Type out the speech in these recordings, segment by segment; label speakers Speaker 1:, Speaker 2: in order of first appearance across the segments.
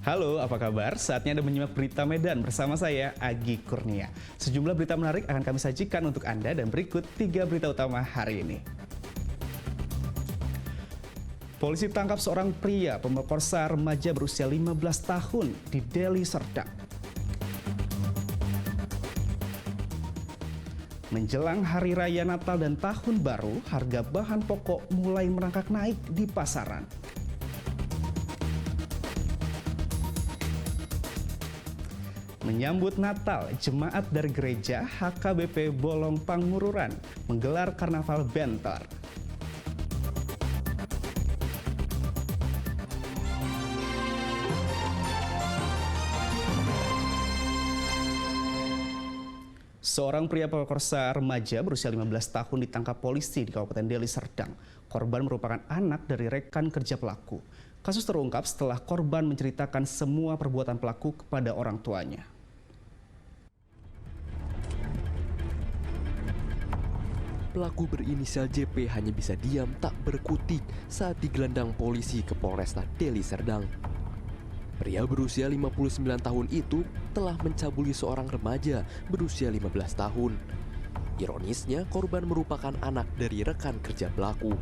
Speaker 1: Halo, apa kabar? Saatnya Anda menyimak berita Medan bersama saya, Agi Kurnia. Sejumlah berita menarik akan kami sajikan untuk Anda dan berikut 3 berita utama hari ini. Polisi tangkap seorang pria pemerkosa remaja berusia 15 tahun di Deli Serdang. Menjelang Hari Raya Natal dan Tahun Baru, harga bahan pokok mulai merangkak naik di pasaran. Menyambut Natal, jemaat dari gereja HKBP Bolong Pangururan menggelar Karnaval Bentor. Seorang pria pemerkosa remaja berusia 15 tahun ditangkap polisi di Kabupaten Deli Serdang. Korban merupakan anak dari rekan kerja pelaku. Kasus terungkap setelah korban menceritakan semua perbuatan pelaku kepada orang tuanya.
Speaker 2: Pelaku berinisial JP hanya bisa diam tak berkutik saat digelandang polisi ke Polresta Deli Serdang. Pria berusia 59 tahun itu telah mencabuli seorang remaja berusia 15 tahun. Ironisnya, korban merupakan anak dari rekan kerja pelaku.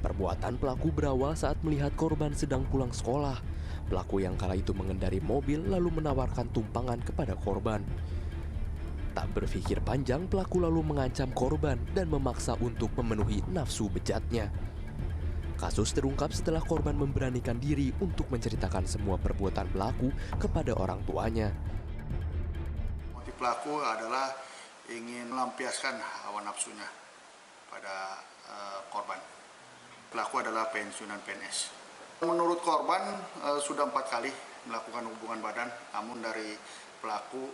Speaker 2: Perbuatan pelaku berawal saat melihat korban sedang pulang sekolah. Pelaku yang kala itu mengendari mobil lalu menawarkan tumpangan kepada korban. Tak berpikir panjang, pelaku lalu mengancam korban dan memaksa untuk memenuhi nafsu bejatnya. Kasus terungkap setelah korban memberanikan diri untuk menceritakan semua perbuatan pelaku kepada orang tuanya.
Speaker 3: Motif pelaku adalah ingin melampiaskan hawa nafsunya pada korban. Pelaku adalah pensiunan PNS. Menurut korban sudah 4 kali melakukan hubungan badan, namun dari pelaku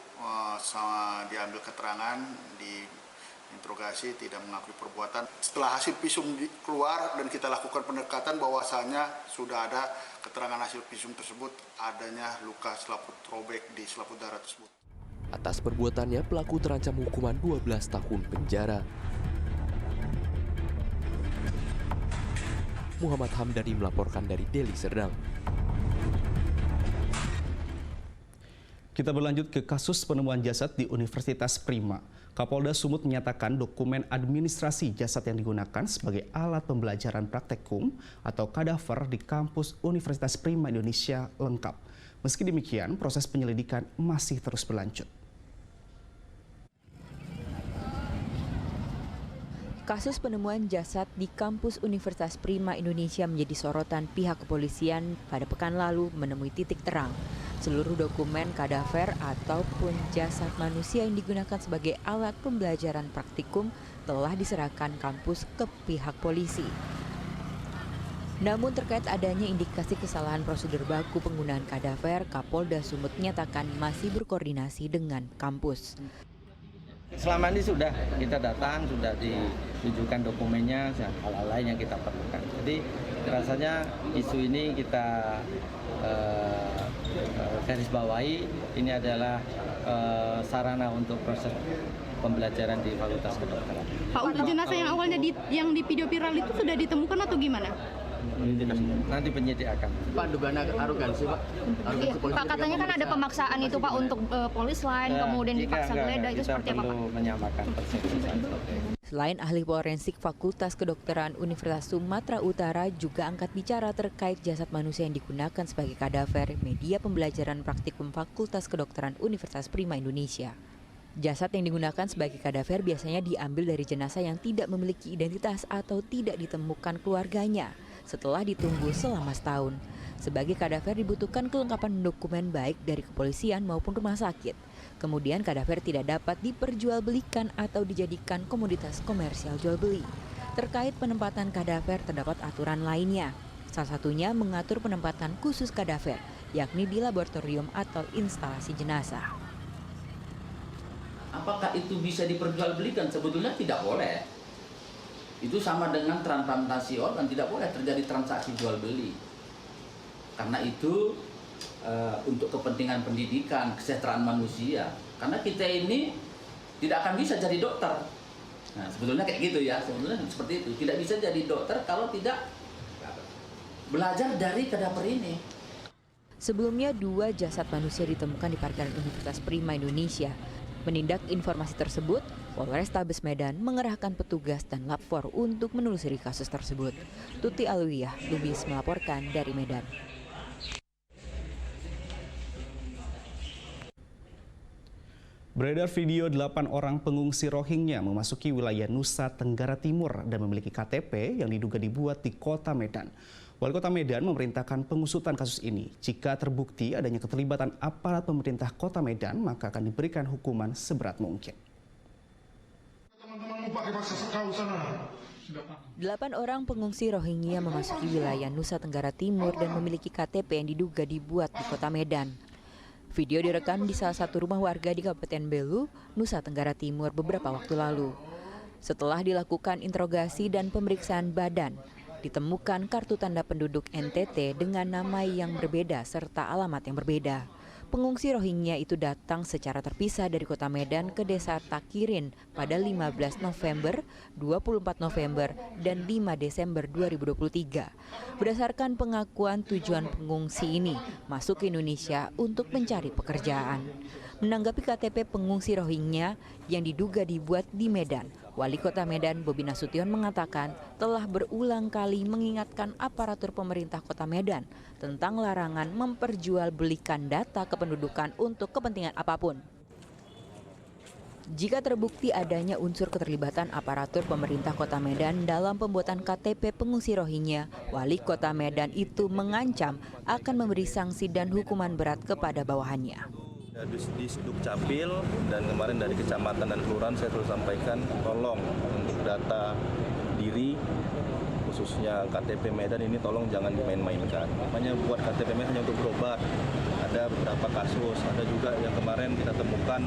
Speaker 3: sama diambil keterangan, diinterogasi, tidak mengakui perbuatan. Setelah hasil visum keluar dan kita lakukan pendekatan bahwasanya sudah ada keterangan hasil visum tersebut adanya luka selaput robek di selaput darah tersebut.
Speaker 2: Atas perbuatannya, pelaku terancam hukuman 12 tahun penjara. Muhammad Hamdani melaporkan dari Deli Serdang.
Speaker 1: Kita berlanjut ke kasus penemuan jasad di Universitas Prima. Kapolda Sumut menyatakan dokumen administrasi jasad yang digunakan sebagai alat pembelajaran praktekum atau kadaver di kampus Universitas Prima Indonesia lengkap. Meski demikian, proses penyelidikan masih terus berlanjut.
Speaker 4: Kasus penemuan jasad di kampus Universitas Prima Indonesia menjadi sorotan pihak kepolisian pada pekan lalu menemui titik terang. Seluruh dokumen kadaver ataupun jasad manusia yang digunakan sebagai alat pembelajaran praktikum telah diserahkan kampus ke pihak polisi. Namun terkait adanya indikasi kesalahan prosedur baku penggunaan kadaver, Kapolda Sumut menyatakan masih berkoordinasi dengan kampus.
Speaker 5: Selama ini sudah kita datang, sudah ditunjukkan dokumennya, hal-hal lain yang kita perlukan. Jadi rasanya isu ini kita garis bawahi, ini adalah sarana untuk proses pembelajaran di Fakultas Kedokteran.
Speaker 6: Pak, untuk jenazah yang awalnya yang di video viral itu sudah ditemukan atau gimana?
Speaker 5: Nanti penyidik akan.
Speaker 7: Pak, dugaan arogansi, Pak.
Speaker 6: Iya, Pak, katanya kan ada pemaksaan itu, Pak, untuk polis lain, kemudian dipaksa geledah, itu seperti apa, Pak?
Speaker 5: Kita perlu menyamakan persepsi.
Speaker 4: Selain ahli forensik Fakultas Kedokteran Universitas Sumatera Utara juga angkat bicara terkait jasad manusia yang digunakan sebagai kadaver media pembelajaran praktikum Fakultas Kedokteran Universitas Prima Indonesia. Jasad yang digunakan sebagai kadaver biasanya diambil dari jenazah yang tidak memiliki identitas atau tidak ditemukan keluarganya setelah ditunggu selama setahun. Sebagai kadaver dibutuhkan kelengkapan dokumen baik dari kepolisian maupun rumah sakit. Kemudian kadaver tidak dapat diperjualbelikan atau dijadikan komoditas komersial jual beli. Terkait penempatan kadaver terdapat aturan lainnya. Salah satunya mengatur penempatan khusus kadaver, yakni di laboratorium atau instalasi jenazah.
Speaker 7: Apakah itu bisa diperjualbelikan? Sebetulnya tidak boleh. Itu sama dengan transplantasi organ, tidak boleh terjadi transaksi jual beli. Karena itu untuk kepentingan pendidikan, kesejahteraan manusia. Karena kita ini tidak akan bisa jadi dokter. Nah, sebetulnya kayak gitu ya, sebetulnya seperti itu. Tidak bisa jadi dokter kalau tidak belajar dari kadaver ini.
Speaker 4: Sebelumnya 2 jasad manusia ditemukan di parkiran Universitas Prima Indonesia. Menindak informasi tersebut, Polrestabes Medan mengerahkan petugas dan Lapfor untuk menelusuri kasus tersebut. Tuti Alwiyah, Lubis melaporkan dari Medan.
Speaker 1: Beredar video 8 orang pengungsi Rohingya memasuki wilayah Nusa Tenggara Timur dan memiliki KTP yang diduga dibuat di Kota Medan. Wali Kota Medan memerintahkan pengusutan kasus ini. Jika terbukti adanya keterlibatan aparat pemerintah Kota Medan, maka akan diberikan hukuman seberat mungkin.
Speaker 4: 8 orang pengungsi Rohingya memasuki wilayah Nusa Tenggara Timur dan memiliki KTP yang diduga dibuat di Kota Medan. Video direkam di salah satu rumah warga di Kabupaten Belu, Nusa Tenggara Timur beberapa waktu lalu. Setelah dilakukan interogasi dan pemeriksaan badan, ditemukan kartu tanda penduduk NTT dengan nama yang berbeda serta alamat yang berbeda. Pengungsi Rohingya itu datang secara terpisah dari Kota Medan ke Desa Takirin pada 15 November, 24 November, dan 5 Desember 2023. Berdasarkan pengakuan tujuan pengungsi ini masuk ke Indonesia untuk mencari pekerjaan. Menanggapi KTP pengungsi Rohingya yang diduga dibuat di Medan, Wali Kota Medan Bobi Nasution mengatakan telah berulang kali mengingatkan aparatur pemerintah Kota Medan tentang larangan memperjualbelikan data kependudukan untuk kepentingan apapun. Jika terbukti adanya unsur keterlibatan aparatur pemerintah Kota Medan dalam pembuatan KTP pengungsi Rohingya, Wali Kota Medan itu mengancam akan memberi sanksi dan hukuman berat kepada bawahannya.
Speaker 8: Di Dukcapil dan kemarin dari kecamatan dan kelurahan saya terus sampaikan tolong untuk data diri khususnya KTP Medan ini tolong jangan dimain-mainkan. Namanya buat KTP Medan hanya untuk berobat. Ada beberapa kasus, ada juga yang kemarin kita temukan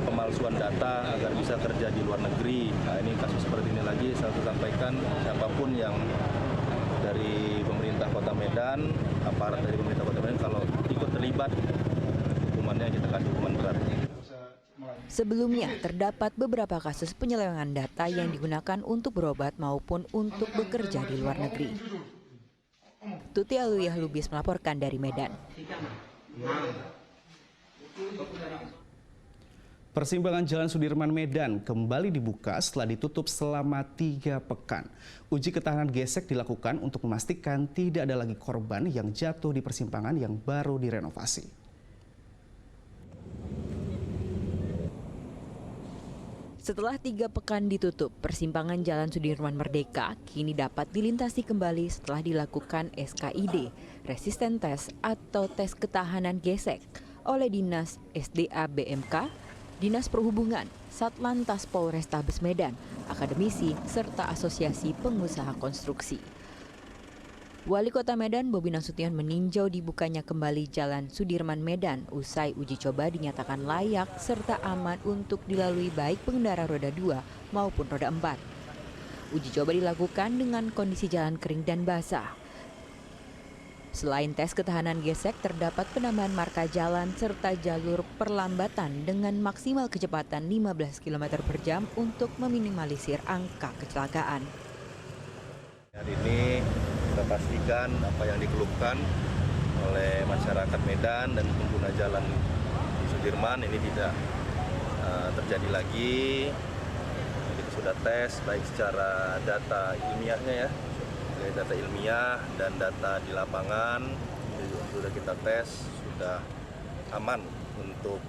Speaker 8: pemalsuan data agar bisa kerja di luar negeri. Nah ini kasus seperti ini lagi saya terus sampaikan siapapun yang dari pemerintah Kota Medan, aparat dari pemerintah Kota Medan kalau ikut terlibat kita kasih hukuman berat.
Speaker 4: Sebelumnya, terdapat beberapa kasus penyelewengan data yang digunakan untuk berobat maupun untuk bekerja di luar negeri. Tuti Alwiyah Lubis melaporkan dari Medan.
Speaker 1: Persimpangan Jalan Sudirman Medan kembali dibuka setelah ditutup selama 3 pekan. Uji ketahanan gesek dilakukan untuk memastikan tidak ada lagi korban yang jatuh di persimpangan yang baru direnovasi.
Speaker 4: Setelah 3 pekan ditutup, persimpangan Jalan Sudirman Merdeka kini dapat dilintasi kembali setelah dilakukan SKID, resisten test atau tes ketahanan gesek oleh Dinas SDA BMK, Dinas Perhubungan, Satlantas Polrestabes Medan, akademisi, serta Asosiasi Pengusaha Konstruksi. Wali Kota Medan Bobi Nasution meninjau dibukanya kembali Jalan Sudirman Medan usai uji coba dinyatakan layak serta aman untuk dilalui baik pengendara roda 2 maupun roda 4. Uji coba dilakukan dengan kondisi jalan kering dan basah. Selain tes ketahanan gesek, terdapat penambahan marka jalan serta jalur perlambatan dengan maksimal kecepatan 15 km per jam untuk meminimalisir angka kecelakaan.
Speaker 8: Hari ini kita pastikan apa yang dikeluhkan oleh masyarakat Medan dan pengguna jalan di Sudirman ini tidak terjadi lagi. Kita sudah tes baik secara data ilmiahnya ya, data ilmiah dan data di lapangan sudah kita tes, sudah aman untuk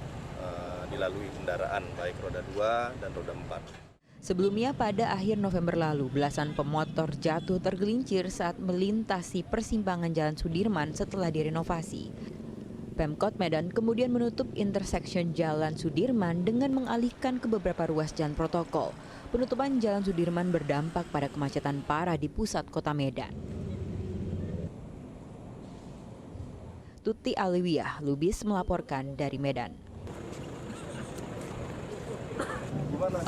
Speaker 8: dilalui kendaraan baik roda 2 dan roda 4.
Speaker 4: Sebelumnya pada akhir November lalu, belasan pemotor jatuh tergelincir saat melintasi persimpangan Jalan Sudirman setelah direnovasi. Pemkot Medan kemudian menutup intersection Jalan Sudirman dengan mengalihkan ke beberapa ruas jalan protokol. Penutupan Jalan Sudirman berdampak pada kemacetan parah di pusat kota Medan. Tuti Alwiyah Lubis melaporkan dari Medan.
Speaker 8: Gimana?